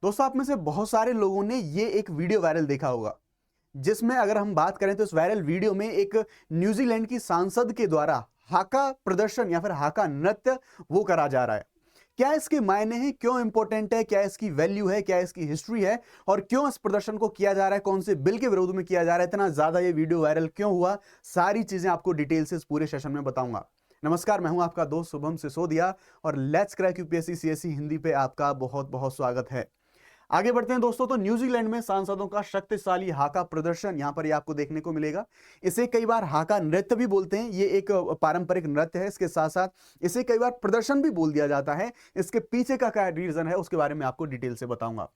दोस्तों, आप में से बहुत सारे लोगों ने ये एक वीडियो वायरल देखा होगा, जिसमें अगर हम बात करें तो इस वायरल वीडियो में एक न्यूजीलैंड की सांसद के द्वारा हाका प्रदर्शन या फिर हाका नृत्य वो करा जा रहा है। क्या इसके मायने हैं, क्यों इंपॉर्टेंट है, क्या इसकी वैल्यू है, क्या इसकी हिस्ट्री है और क्यों इस प्रदर्शन को किया जा रहा है, कौन से बिल के विरोध में किया जा रहा है, इतना ज्यादा ये वीडियो वायरल क्यों हुआ, सारी चीजें आपको डिटेल से इस पूरे सेशन में बताऊंगा। नमस्कार, मैं हूं आपका दोस्त शुभम सिसोदिया और let's crack UPSC CSC Hindi पे आपका बहुत बहुत स्वागत है। आगे बढ़ते हैं दोस्तों। तो न्यूजीलैंड में सांसदों का शक्तिशाली हाका प्रदर्शन यहां पर ये आपको देखने को मिलेगा। इसे कई बार हाका नृत्य भी बोलते हैं। ये एक पारंपरिक नृत्य है। इसके साथ साथ इसे कई बार प्रदर्शन भी बोल दिया जाता है। इसके पीछे का क्या रीजन है उसके बारे में आपको डिटेल से बताऊंगा।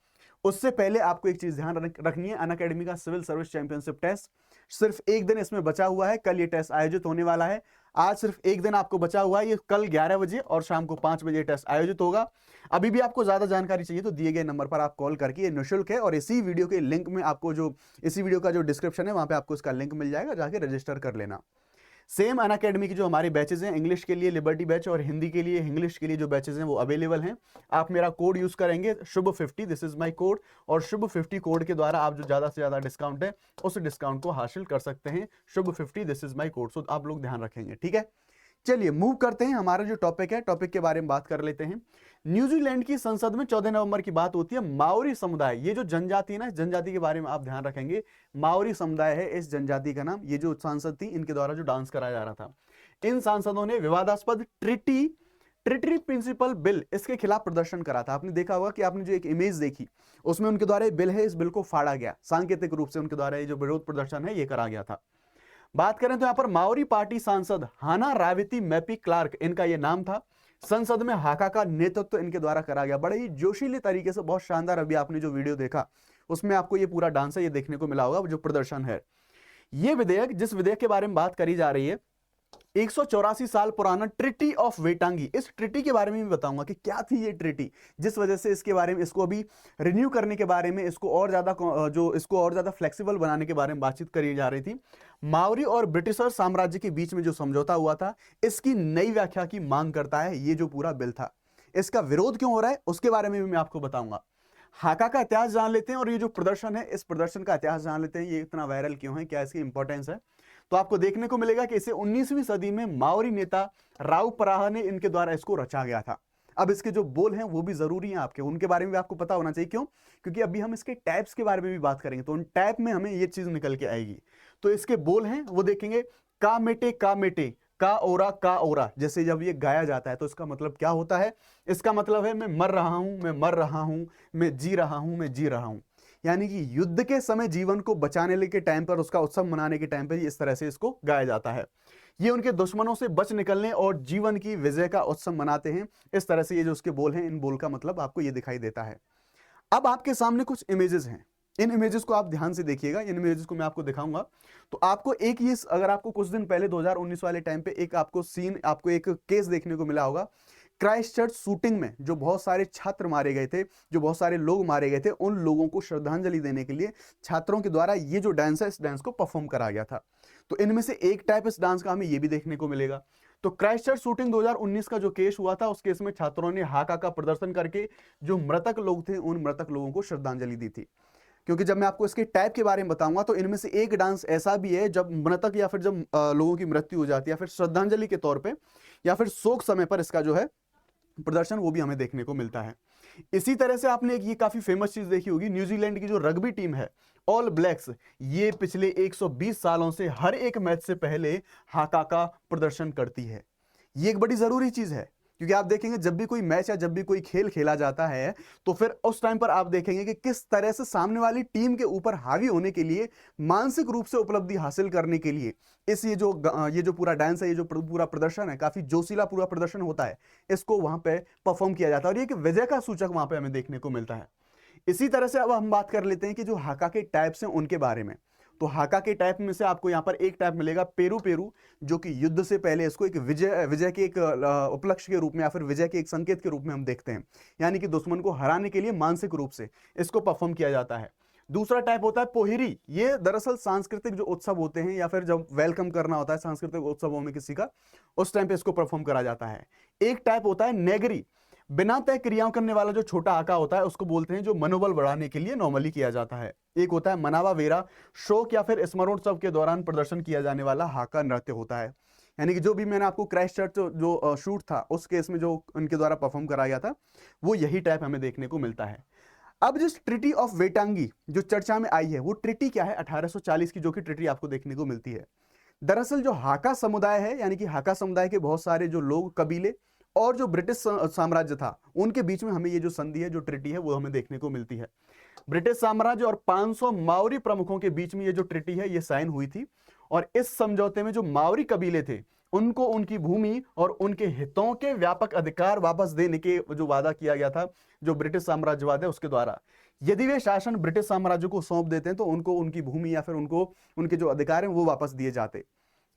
उससे पहले आपको एक चीज ध्यान रखनी है, अनअकैडमी का सिविल सर्विस चैंपियनशिप टेस्ट सिर्फ एक दिन इसमें बचा हुआ है। कल ये टेस्ट आयोजित होने वाला है। आज सिर्फ एक दिन आपको बचा हुआ है। ये कल 11 बजे और शाम को 5 बजे टेस्ट आयोजित होगा। अभी भी आपको ज्यादा जानकारी चाहिए तो दिए गए नंबर पर आप कॉल करके, ये निःशुल्क है और इसी वीडियो के लिंक में आपको इसी वीडियो का जो डिस्क्रिप्शन है वहां पे आपको इसका लिंक मिल जाएगा, जाके रजिस्टर कर लेना। सेम अनअकैडमी की जो हमारे बैचेज हैं, इंग्लिश के लिए लिबर्टी बैच और हिंदी के लिए इंग्लिश के लिए जो बैचेज हैं वो अवेलेबल हैं। आप मेरा कोड यूज करेंगे शुभ50, दिस इज माय कोड, और शुभ50 कोड के द्वारा आप जो ज्यादा से ज्यादा डिस्काउंट है उस डिस्काउंट को हासिल कर सकते हैं। शुभ50, दिस इज माय कोड। सो आप लोग ध्यान रखेंगे, ठीक है। चलिए मूव करते हैं, हमारा जो टॉपिक है टॉपिक के बारे में बात कर लेते हैं। न्यूजीलैंड की संसद में 14 नवंबर की बात होती है। माओरी समुदाय, ये जो जनजाति है ना, इस जनजाति के बारे में आप ध्यान रखेंगे। माओरी समुदाय है इस जनजाति का नाम। ये जो सांसद थी इनके द्वारा जो डांस कराया जा रहा था, इन सांसदों ने विवादास्पद ट्रिटी प्रिंसिपल बिल इसके खिलाफ प्रदर्शन करा था। आपने देखा होगा कि आपने जो एक इमेज देखी उसमें उनके द्वारा ये बिल है, इस बिल को फाड़ा गया। सांकेतिक रूप से उनके द्वारा ये जो विरोध प्रदर्शन है ये करा गया था। बात करें तो यहां पर माओरी पार्टी सांसद हाना राविती मैपी क्लार्क, इनका यह नाम था। संसद में हाका का नेतृत्व इनके द्वारा करा गया बड़े ही जोशीले तरीके से, बहुत शानदार। अभी आपने जो वीडियो देखा उसमें आपको ये पूरा डांस है ये देखने को मिला होगा, जो प्रदर्शन है। ये विधेयक, जिस विधेयक के बारे में बात करी जा रही है, 184 साल पुराना ट्रिटी ऑफ वेटांगी, इस ट्रिटी के बारे में भी बताऊंगा कि क्या थी ये ट्रिटी, जिस वजह से इसके बारे में, इसको अभी रिन्यू करने के बारे में, इसको और ज्यादा फ्लेक्सिबल बनाने के बारे में बातचीत करी जा रही थी। माओरी और ब्रिटिशर साम्राज्य के बीच में जो समझौता हुआ था, इसकी नई व्याख्या की मांग करता है ये जो पूरा बिल था। इसका विरोध क्यों हो रहा है उसके बारे में भी मैं आपको बताऊंगा। हाका का इतिहास जान लेते हैं और ये जो प्रदर्शन है इस प्रदर्शन का इतिहास जान लेते हैं। ये इतना वायरल क्यों है, क्या इसकी इंपॉर्टेंस है, तो आपको देखने को मिलेगा कि इसे 19वीं सदी में माओरी नेता राव पराह ने इनके द्वारा इसको रचा गया था। अब इसके जो बोल हैं वो भी जरूरी हैं आपके, उनके बारे में भी आपको पता होना चाहिए। क्यों? क्योंकि अभी हम इसके टाइप्स के बारे में भी बात करेंगे तो उन टाइप में हमें ये चीज निकल के आएगी। तो इसके बोल हैं वो देखेंगे। का मेटे का ओरा, जैसे जब ये गाया जाता है तो इसका मतलब क्या होता है? इसका मतलब है मैं मर रहा हूं, मैं मर रहा हूं, मैं जी रहा हूं, मैं जी रहा हूं। यानी कि युद्ध के समय जीवन को बचाने के टाइम पर, उसका उत्सव मनाने के टाइम पर इस तरह से इसको गाया जाता है। ये उनके दुश्मनों से बच निकलने और जीवन की विजय का उत्सव मनाते हैं। इस तरह से ये जो उसके बोल हैं, इन बोल का मतलब आपको ये दिखाई देता है। अब आपके सामने कुछ इमेजेस हैं, इन इमेजेस को आप ध्यान से देखिएगा। इन इमेजेस को मैं आपको दिखाऊंगा तो आपको एक ये, अगर आपको कुछ दिन पहले 2019 वाले टाइम पे एक आपको एक केस देखने को मिला होगा। क्राइस्ट चर्च शूटिंग में जो बहुत सारे छात्र मारे गए थे, जो बहुत सारे लोग मारे गए थे, उन लोगों को श्रद्धांजलि देने के लिए छात्रों के द्वारा ये जो डांस है इस डांस को परफॉर्म करा गया था। तो इनमें से एक टाइप इस डांस का हमें ये भी देखने को मिलेगा। तो क्राइस्ट चर्च शूटिंग 2019 का जो केस हुआ था, उस केस में छात्रों ने हाका का प्रदर्शन करके जो मृतक लोग थे उन मृतक लोगों को श्रद्धांजलि दी थी। क्योंकि जब मैं आपको इसके टाइप के बारे में बताऊंगा तो इनमें से एक डांस ऐसा भी है जब मृतक या फिर जब लोगों की मृत्यु हो जाती है, या फिर श्रद्धांजलि के तौर पे या फिर शोक समय पर इसका जो है प्रदर्शन वो भी हमें देखने को मिलता है। इसी तरह से आपने एक ये काफी फेमस चीज देखी होगी, न्यूजीलैंड की जो रग्बी टीम है ऑल ब्लैक्स, ये पिछले 120 सालों से हर एक मैच से पहले हाका का प्रदर्शन करती है। ये एक बड़ी जरूरी चीज है क्योंकि आप देखेंगे जब भी कोई मैच या जब भी कोई खेल खेला जाता है तो फिर उस टाइम पर आप देखेंगे कि किस तरह से सामने वाली टीम के ऊपर हावी होने के लिए, मानसिक रूप से उपलब्धि हासिल करने के लिए इस ये जो पूरा डांस है, ये जो पूरा प्रदर्शन है, काफी जोशीला पूरा प्रदर्शन होता है, इसको वहां पे परफॉर्म किया जाता है और ये एक विजय का सूचक वहां पे हमें देखने को मिलता है। इसी तरह से अब हम बात कर लेते हैं कि जो हाका के टाइप्स हैं उनके बारे में। तो हाका के टाइप में से आपको यहां पर एक टाइप मिलेगा पेरू, जो कि युद्ध से पहले इसको एक विजय के एक उपलक्ष्य के रूप में या फिर विजय के एक संकेत के रूप में हम देखते हैं। यानी कि दुश्मन को हराने के लिए मानसिक रूप से इसको परफॉर्म किया जाता है। दूसरा टाइप होता है पोहिरी। ये दरअसल सांस्कृतिक जो उत्सव होते हैं या फिर जब वेलकम करना होता है सांस्कृतिक उत्सवों में किसी का, उस टाइम पे इसको परफॉर्म करा जाता है। एक टाइप होता है नेगरी। बिना तय क्रियाओं करने वाला जो छोटा हाका होता है उसको बोलते हैं जो मनोबल बढ़ाने के लिए नॉर्मली किया जाता है। एक होता है मनावा वेरा, शोक या फिर स्मरणोत्सव के दौरान प्रदर्शन किया जाने वाला हाका नृत्य होता है। यानी कि जो भी मैंने आपको क्राइस्ट चर्च जो शूट था उस केस में जो उनके द्वारा परफॉर्म कराया गया था वो यही टाइप हमें देखने को मिलता है। अब जिस ट्रिटी ऑफ वेटांगी जो चर्चा में आई है वो ट्रिटी क्या है 1840 की, जो कि ट्रिटी आपको देखने को मिलती है। दरअसल जो हाका समुदाय है, यानी कि हाका समुदाय के बहुत सारे जो लोग, कबीले और जो ब्रिटिश साम्राज्य था उनके बीच में हमें ये जो संधि है, जो ट्रिटी है, वो हमें देखने को मिलती है। ब्रिटिश साम्राज्य और 500 मावरी प्रमुखों के बीच में ये जो ट्रिटी है ये साइन हुई थी, और इस समझौते में जो मावरी कबीले थे उनको उनकी भूमि और उनके हितों के व्यापक अधिकार वापस देने के जो वादा किया गया था जो ब्रिटिश साम्राज्यवाद है उसके द्वारा। यदि वे शासन ब्रिटिश साम्राज्य को सौंप देते हैं तो उनको उनकी भूमि या फिर उनको उनके जो अधिकार हैं वो वापस दिए जाते।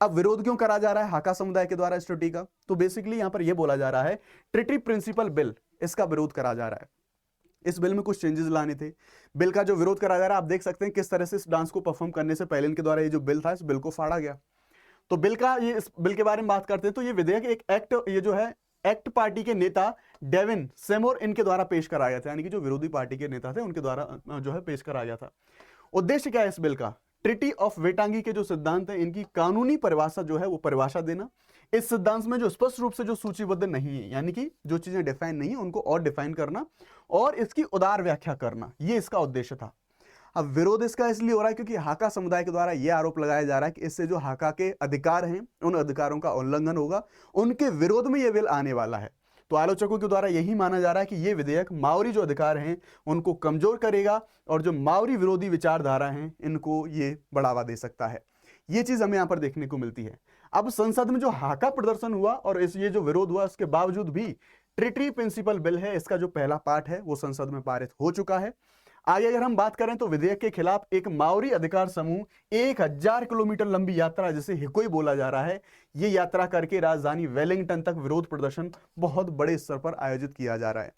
अब विरोध क्यों करा जा रहा है हाका समुदाय के द्वारा इस ट्रिटी का? तो बेसिकली यहां पर यह बोला जा रहा है ट्रिटी प्रिंसिपल बिल, इसका विरोध करा जा रहा है। इस बिल में कुछ चेंजेस लाने थे। बिल का जो विरोध करा जा रहा है, आप देख सकते हैं किस तरह से इस डांस को परफॉर्म करने से पहले इनके द्वारा ये जो बिल था इस बिल को फाड़ा गया। तो बिल का ये इस बिल के बारे में बात करते हैं तो ये विधेयक एक एक्ट, ये जो है एक्ट पार्टी के नेता डेविन सेमोर इनके द्वारा पेश कराया गया था, यानी कि जो विरोधी पार्टी के नेता थे उनके द्वारा जो है पेश कराया गया था। उद्देश्य क्या है इस बिल का? ट्रिटी ऑफ वेटांगी के जो सिद्धांत है इनकी कानूनी परिभाषा जो है वो परिभाषा देना। इस सिद्धांत में जो स्पष्ट रूप से जो सूचीबद्ध नहीं है, यानी कि जो चीजें डिफाइन नहीं है उनको और डिफाइन करना और इसकी उदार व्याख्या करना, ये इसका उद्देश्य था। अब विरोध इसका इसलिए हो रहा है क्योंकि हाका समुदाय के द्वारा यह आरोप लगाया जा रहा है कि इससे जो हाका के अधिकार हैं उन अधिकारों का उल्लंघन होगा, उनके विरोध में यह बिल आने वाला है। तो आलोचकों के द्वारा यही माना जा रहा है कि यह विधेयक मावरी जो अधिकार हैं उनको कमजोर करेगा और जो मावरी विरोधी विचारधारा हैं इनको ये बढ़ावा दे सकता है। ये चीज हमें यहां पर देखने को मिलती है। अब संसद में जो हाका प्रदर्शन हुआ और ये जो विरोध हुआ उसके बावजूद भी ट्रिटी प्रिंसिपल बिल है, इसका जो पहला पार्ट है वो संसद में पारित हो चुका है। आगे अगर हम बात करें तो विधेयक के खिलाफ एक मावरी अधिकार समूह 1000 किलोमीटर लंबी यात्रा, जिसे हिकोई बोला जा रहा है, ये यात्रा करके राजधानी वेलिंगटन तक विरोध प्रदर्शन बहुत बड़े स्तर पर आयोजित किया जा रहा है।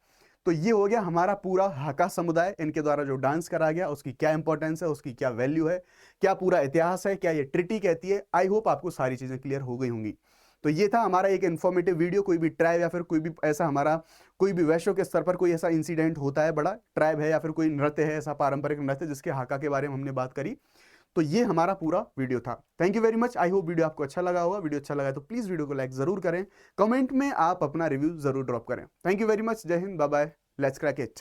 तो ये हो गया हमारा पूरा हाका समुदाय, इनके द्वारा जो डांस कराया गया उसकी क्या इंपॉर्टेंस है, उसकी क्या वैल्यू है, क्या पूरा इतिहास है, क्या ये ट्रिटी कहती है। आई होप आपको सारी चीजें क्लियर हो गई होंगी। तो ये था हमारा एक इन्फॉर्मेटिव वीडियो। कोई भी ट्राइब या फिर कोई भी ऐसा हमारा कोई भी वैश्विक स्तर पर कोई ऐसा इंसिडेंट होता है, बड़ा ट्राइब है या फिर कोई नृत्य है ऐसा पारंपरिक नृत्य जिसके हाका के बारे में हमने बात करी, तो ये हमारा पूरा वीडियो था। Thank you very much. I hope video आपको अच्छा लगा होगा। वीडियो अच्छा लगा तो प्लीज वीडियो को लाइक जरूर करें, कमेंट में आप अपना रिव्यू जरूर ड्रॉप करें। Thank you very much. जय Hind, bye bye, let's crack it.